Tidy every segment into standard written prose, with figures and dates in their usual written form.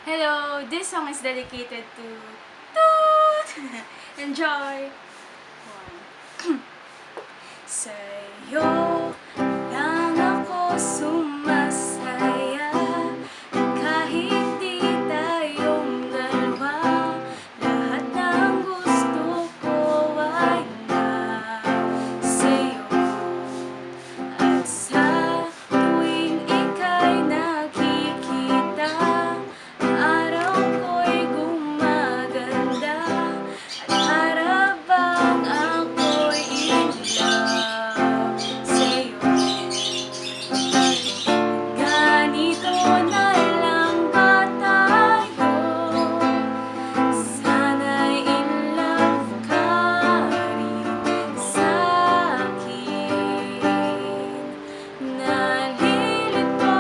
Hello, this song is dedicated to Toot! Enjoy! One. Sa'yo lang ako sumasaya kahit di tayong dalawa. Lahat ng gusto ko ay nasa'yo. At sa tuwing ika'y nakikita, araw ko'y gumaganda. At para bang ako'y in love sa'yo. Ganito na lang ba tayo? Sana'y in love ka rin sa'kin. Nalilito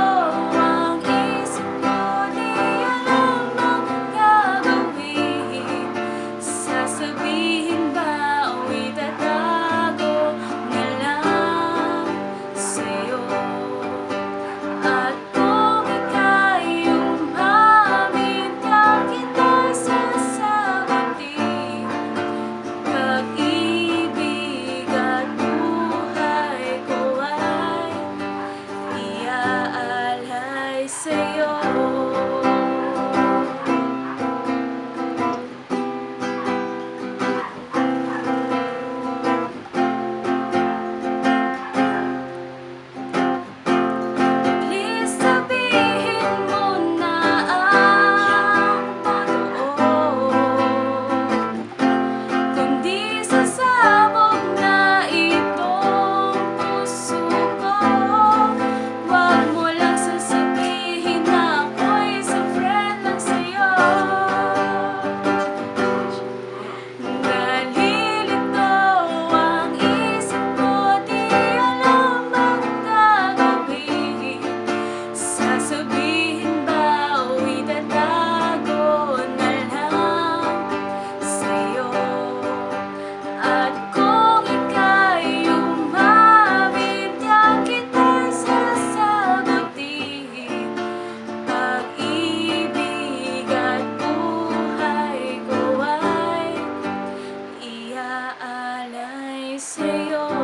ang isip ko, di alam ang gagawin. Sasabihin ba o itatago na lang sa'yo? At kung ika'y umamin, di kita sasagutin. Pag-ibig at buhay ko ay iaalay sa'yo. Please sabihin mo na ang totoo. Kundi sasabog na itong puso ko. Huwag mo lang sasabihin na ako'y isang friend lang sa'yo. Nalilito ang isip ko, di alam ang gagawin. Sasabihin ba o itatago na lang sa'yo? At kung ika'y umamin, di kita sasagutin. Pag-ibig at buhay ko ay iaalay sa'yo.